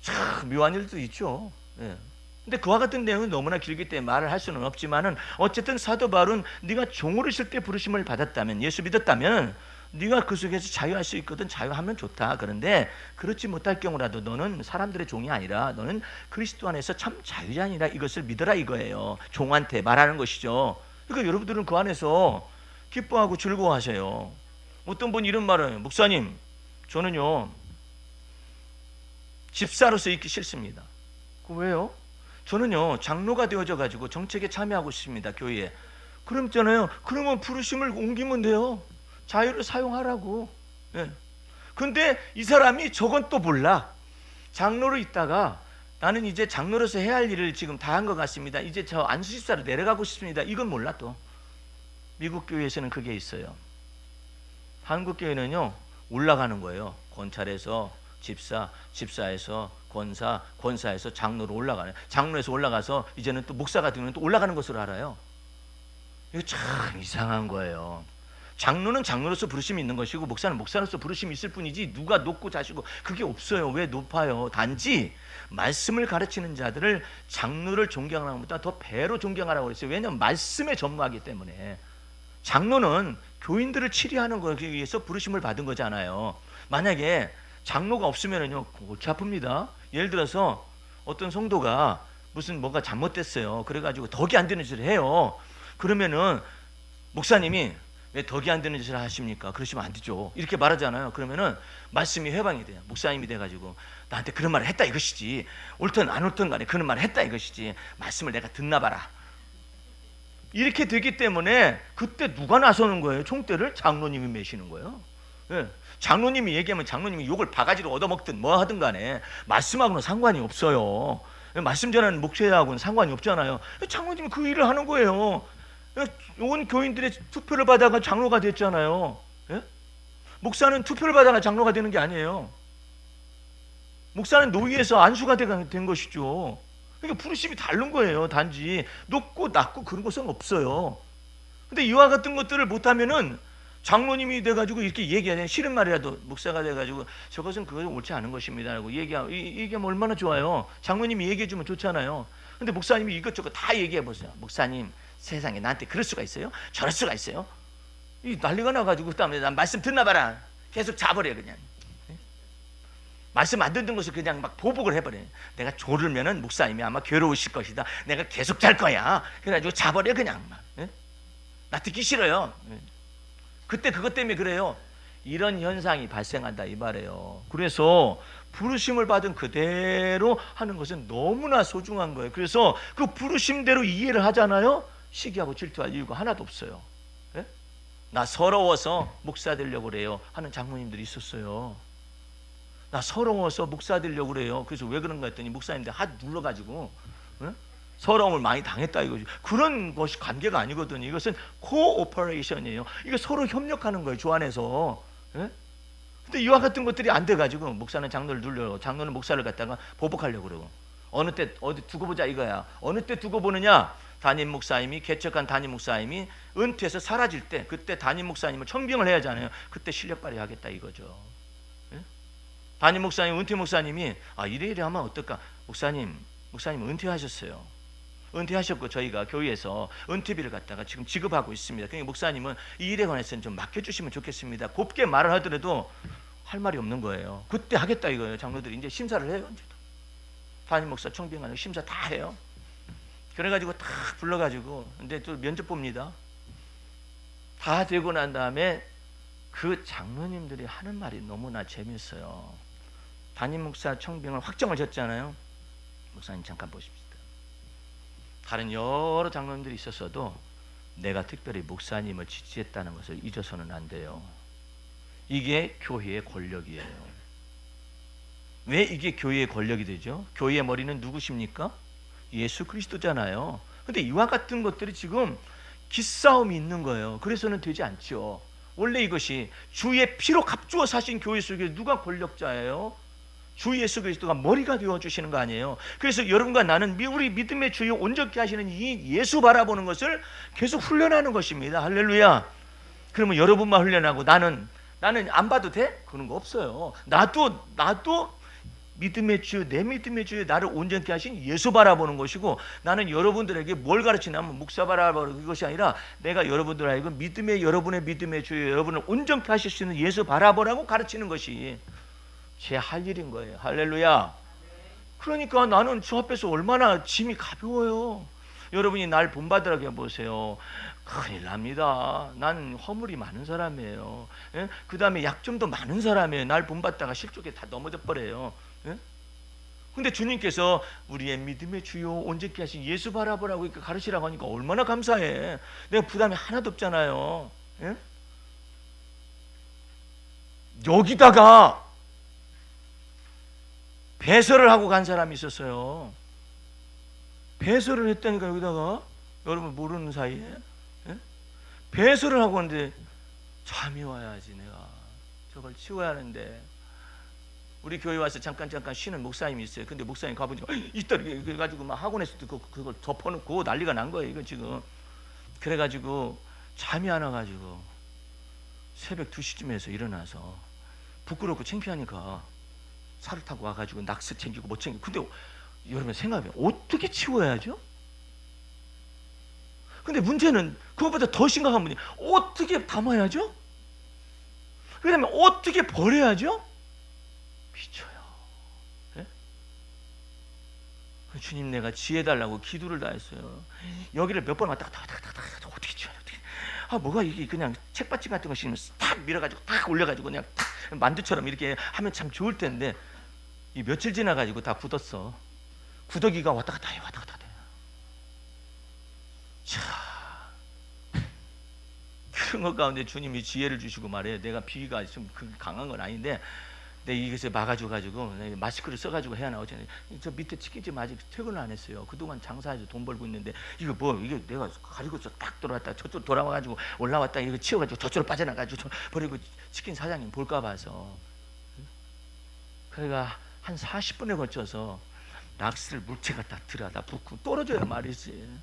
참 묘한 일도 있죠. 예. 근데 그와 같은 내용은 너무나 길기 때문에 말을 할 수는 없지만은 어쨌든 사도 바울은 네가 종으로 있을 때 부르심을 받았다면, 예수 믿었다면 네가 그 속에서 자유할 수 있거든. 자유하면 좋다. 그런데 그렇지 못할 경우라도 너는 사람들의 종이 아니라 너는 그리스도 안에서 참 자유자니라. 이것을 믿어라 이거예요. 종한테 말하는 것이죠. 그러니까 여러분들은 그 안에서 기뻐하고 즐거워하세요. 어떤 분이 이런 말을 해요. 목사님, 저는요 집사로서 있기 싫습니다. 왜요? 저는요 장로가 되어져 가지고 정책에 참여하고 싶습니다. 교회에. 그럼 있잖아요. 그러면 부르심을 옮기면 돼요. 자유를 사용하라고. 예. 근데 이 사람이 저건 또 몰라. 장로로 있다가 나는 이제 장로로서 해야 할 일을 지금 다 한 것 같습니다. 이제 저 안수집사로 내려가고 싶습니다. 이건 몰라 또. 미국 교회에서는 그게 있어요. 한국 교회는요 올라가는 거예요. 권찰에서 집사, 집사에서 권사, 권사에서 장로로 올라가는. 장로에서 올라가서 이제는 또 목사가 되면 또 올라가는 것으로 알아요. 이거 참 이상한 거예요. 장로는 장로로서 부르심이 있는 것이고 목사는 목사로서 부르심이 있을 뿐이지 누가 높고 자시고 그게 없어요. 왜 높아요? 단지 말씀을 가르치는 자들을 장로를 존경하는 것보다 더 배로 존경하라고 그랬어요. 왜냐하면 말씀에 전무하기 때문에. 장로는 교인들을 치리하는 것에 위해서 부르심을 받은 거잖아요. 만약에 장로가 없으면요 골치 아픕니다. 예를 들어서 어떤 성도가 무슨 뭔가 잘못됐어요. 그래가지고 덕이 안 되는 짓을 해요. 그러면은 목사님이 왜 덕이 안 되는 짓을 하십니까? 그러시면 안 되죠. 이렇게 말하잖아요. 그러면은 말씀이 회방이 돼요. 목사님이 돼가지고 나한테 그런 말을 했다 이것이지. 옳든 안 옳든 간에 그런 말을 했다 이것이지. 말씀을 내가 듣나 봐라. 이렇게 되기 때문에 그때 누가 나서는 거예요? 총대를 장로님이 매시는 거예요. 예. 장로님이 얘기하면 장로님이 욕을 바가지로 얻어먹든 뭐 하든 간에 말씀하고는 상관이 없어요. 말씀 전하는 목회하고는 상관이 없잖아요. 장로님이 그 일을 하는 거예요. 온 교인들의 투표를 받아가 장로가 됐잖아요. 예? 목사는 투표를 받아가 장로가 되는 게 아니에요. 목사는 노위에서 안수가 된 것이죠. 그러니까 부르심이 다른 거예요. 단지 높고 낮고 그런 것은 없어요. 근데 이와 같은 것들을 못하면은 장로님이 돼가지고 이렇게 얘기하냐, 싫은 말이라도 목사가 돼가지고 저것은 그것은 옳지 않은 것입니다라고 얘기하면 얼마나 좋아요. 장로님이 얘기해주면 좋잖아요. 근데 목사님이 이것저것 다 얘기해보세요. 목사님, 세상에 나한테 그럴 수가 있어요? 저럴 수가 있어요? 이 난리가 나가지고 그다음에 난 말씀 듣나 봐라. 계속 자버려 그냥. 말씀 안 듣는 것을 그냥 막 보복을 해버려요. 내가 졸으면은 목사님이 아마 괴로우실 것이다. 내가 계속 잘 거야. 그래가지고 자버려 그냥 막. 나 듣기 싫어요. 그때 그것 때문에 그래요. 이런 현상이 발생한다 이 말이에요. 그래서 부르심을 받은 그대로 하는 것은 너무나 소중한 거예요. 그래서 그 부르심대로 이해를 하잖아요. 시기하고 질투할 이유가 하나도 없어요. 예? 나 서러워서 목사 되려고 그래요 하는 장로님들이 있었어요. 나 서러워서 목사 되려고 그래요. 그래서 왜 그런가 했더니 목사님들 하도 눌러가지고 서러움을 많이 당했다 이거죠. 그런 것이 관계가 아니거든요. 이것은 코오퍼레이션이에요. 이거 서로 협력하는 거예요. 주 안에서. 예? 근데 이와 같은 것들이 안 돼가지고 목사는 장로를 눌러, 장로는 목사를 갖다가 보복하려고 그러고, 어느 때 어디 두고 보자 이거야. 어느 때 두고 보느냐? 담임 목사님이, 개척한 담임 목사님이 은퇴해서 사라질 때, 그때 담임 목사님을 청빙을 해야 하잖아요. 그때 실력 발휘하겠다 이거죠. 예? 담임 목사님, 은퇴 목사님이 이래 하면 어떨까? 목사님 은퇴하셨어요. 은퇴하셨고 저희가 교회에서 은퇴비를 갖다가 지금 지급하고 있습니다. 그러니까 목사님은 이 일에 관해서는 좀 맡겨주시면 좋겠습니다. 곱게 말을 하더라도 할 말이 없는 거예요. 그때 하겠다 이거예요. 장로들이 이제 심사를 해요. 담임 목사 청빙하는 심사 다 해요. 그래가지고 딱 불러가지고 근데 또 면접 봅니다. 다 되고 난 다음에 그 장로님들이 하는 말이 너무나 재밌어요. 담임 목사 청빙을 확정을 졌잖아요. 목사님 잠깐 보십시오. 다른 여러 장로님들이 있었어도 내가 특별히 목사님을 지지했다는 것을 잊어서는 안 돼요. 이게 교회의 권력이에요. 왜 이게 교회의 권력이 되죠? 교회의 머리는 누구십니까? 예수 그리스도잖아요. 근데 이와 같은 것들이 지금 기싸움이 있는 거예요. 그래서는 되지 않죠. 원래 이것이 주의 피로 값주어 사신 교회 속에 누가 권력자예요? 주 예수 그리스도가 머리가 되어주시는 거 아니에요. 그래서 여러분과 나는 우리 믿음의 주요 온전케 하시는 이 예수 바라보는 것을 계속 훈련하는 것입니다. 할렐루야. 그러면 여러분만 훈련하고 나는 안 봐도 돼? 그런 거 없어요. 나도 믿음의 주, 내 믿음의 주에 나를 온전케 하신 예수 바라보는 것이고, 나는 여러분들에게 뭘 가르치냐면 목사 바라보는 것이 아니라 내가 여러분들 알고 여러분의 믿음의 주에 여러분을 온전케 하실 수 있는 예수 바라보라고 가르치는 것이 제 할 일인 거예요. 할렐루야. 그러니까 나는 저 앞에서 얼마나 짐이 가벼워요. 여러분이 날 본받으라고 해보세요. 큰일 납니다. 난 허물이 많은 사람이에요. 예? 그 다음에 약점도 많은 사람이에요. 날 본받다가 실족에 다 넘어져 버려요. 예? 근데 주님께서 우리의 믿음의 주요 온전케 하신 예수 바라보라고 가르치라고 하니까 얼마나 감사해. 내가 부담이 하나도 없잖아요. 예? 여기다가 배설을 하고 간 사람이 있었어요. 배설을 했다니까 여기다가, 여러분 모르는 사이에 배설을 하고 있는데 잠이 와야지. 내가 저걸 치워야 하는데, 우리 교회 와서 잠깐 쉬는 목사님이 있어요. 근데 목사님 가보니까 있다 그래가지고 막 학원에서도 그걸 덮어놓고 난리가 난 거예요. 이거 지금. 그래가지고 잠이 안 와가지고 새벽 2시쯤에서 일어나서 부끄럽고 창피하니까 차를 타고 와가지고 낙스 챙기고 뭐 챙기고. 근데 여러분 생각해요. 어떻게 치워야죠? 근데 문제는 그것보다 더 심각한 문제, 어떻게 담아야죠? 그 다음에 어떻게 버려야죠? 미쳐요. 네? 주님 내가 지혜 달라고 기도를 다 했어요. 여기를 몇 번 왔다 갔다 어떻게 치워야 돼? 뭐가 이게 그냥 책받침 같은 거 씌우면 탁 밀어가지고 탁 올려가지고 그냥 탁 만두처럼 이렇게 하면 참 좋을 텐데, 이 며칠 지나가지고 다 굳었어. 구더기가 왔다 갔다 해. 자, 그런 것 가운데 주님이 지혜를 주시고 말해요. 내가 비위가 좀 강한 건 아닌데 내 이것을 막아줘가지고 마스크를 써가지고 해야 나오잖아요. 저 밑에 치킨집 아직 퇴근을 안 했어요. 그동안 장사해서 돈 벌고 있는데 이거 뭐 이게 내가 가지고서 딱 돌아왔다 저쪽 돌아와가지고 올라왔다 이거 치워가지고 저쪽으로 빠져나가지고 버리고 치킨 사장님 볼까 봐서 그러니까 한 40분에 걸쳐서 락스를 물체가 다 들어다 붓고 떨어져야 말이지.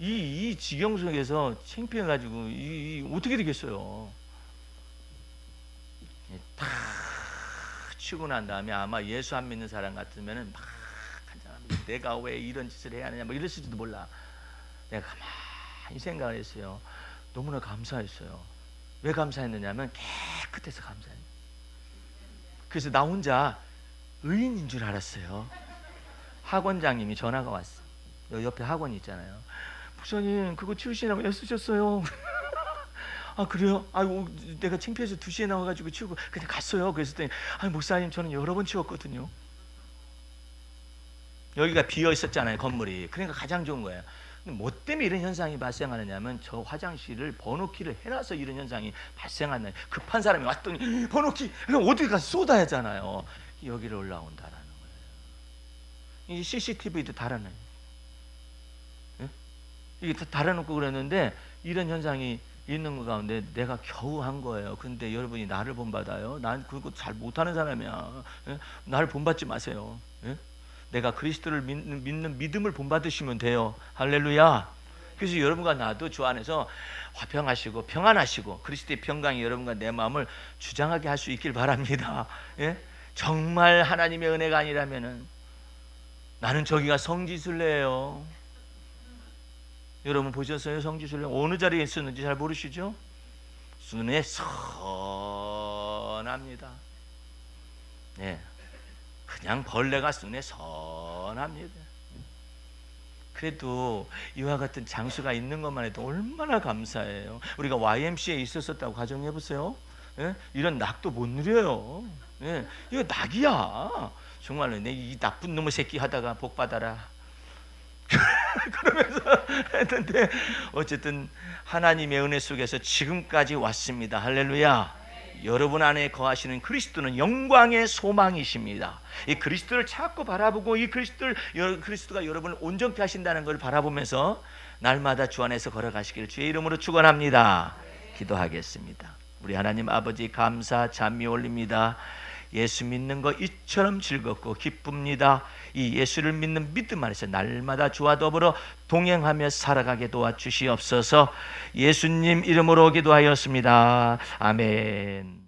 이 지경 속에서 창피해가지고 어떻게 되겠어요? 다 치고 난 다음에 아마 예수 안 믿는 사람 같으면은 막 한잔합니다. 내가 왜 이런 짓을 해야 하느냐 뭐 이랬을지도 몰라. 내가 가만히 생각을 했어요. 너무나 감사했어요. 왜 감사했느냐면 깨끗해서 감사해요. 그래서 나 혼자 의인인 줄 알았어요. 학원장님이 전화가 왔어. 옆에 학원이 있잖아요. 목사님 그거 치우시라고 애쓰셨어요. 아 그래요? 아이고 내가 창피해서 2시에 나와가지고 치우고 그냥 갔어요. 그랬더니 아니 목사님 저는 여러 번 치웠거든요. 여기가 비어 있었잖아요 건물이. 그러니까 가장 좋은 거예요. 뭐 때문에 이런 현상이 발생하느냐면 저 화장실을 번호키를 해놔서 이런 현상이 발생하는. 급한 사람이 왔더니 번호키 그럼 어디 가서 쏟아야 하잖아요. 여기를 올라온다라는 거예요. 이 CCTV도 달아놔요. 예? 이게 다 달아놓고 그랬는데 이런 현상이 있는 것 가운데 내가 겨우 한 거예요. 근데 여러분이 나를 본받아요? 난 그거 잘 못하는 사람이야. 예? 나를 본받지 마세요. 예? 내가 그리스도를 믿는 믿음을 본받으시면 돼요. 할렐루야. 그래서 여러분과 나도 주 안에서 화평하시고 평안하시고 그리스도의 평강이 여러분과 내 마음을 주장하게 할 수 있길 바랍니다. 예? 정말 하나님의 은혜가 아니라면은 나는 저기가 성지순례예요. 여러분 보셨어요? 성지순례 어느 자리에 있었는지 잘 모르시죠? 순회 선합니다. 네, 그냥 벌레가 순회 선합니다. 그래도 이와 같은 장수가 있는 것만 해도 얼마나 감사해요. 우리가 YMCA에 있었다고 가정해 보세요. 예? 이런 낙도 못 누려요. 예? 이거 낙이야. 정말로 내 이 나쁜 놈의 새끼 하다가 복 받아라. 그러면서 했는데 어쨌든 하나님의 은혜 속에서 지금까지 왔습니다. 할렐루야. 여러분 안에 거하시는 그리스도는 영광의 소망이십니다. 이 그리스도를 자꾸 바라보고 이 그리스도가 여러분을 온전케 하신다는 걸 바라보면서 날마다 주 안에서 걸어가시길 주의 이름으로 축원합니다. 기도하겠습니다. 우리 하나님 아버지 감사 찬미 올립니다. 예수 믿는 거 이처럼 즐겁고 기쁩니다. 이 예수를 믿는 믿음 안에서 날마다 주와 더불어 동행하며 살아가게 도와주시옵소서. 예수님 이름으로 기도하였습니다. 아멘.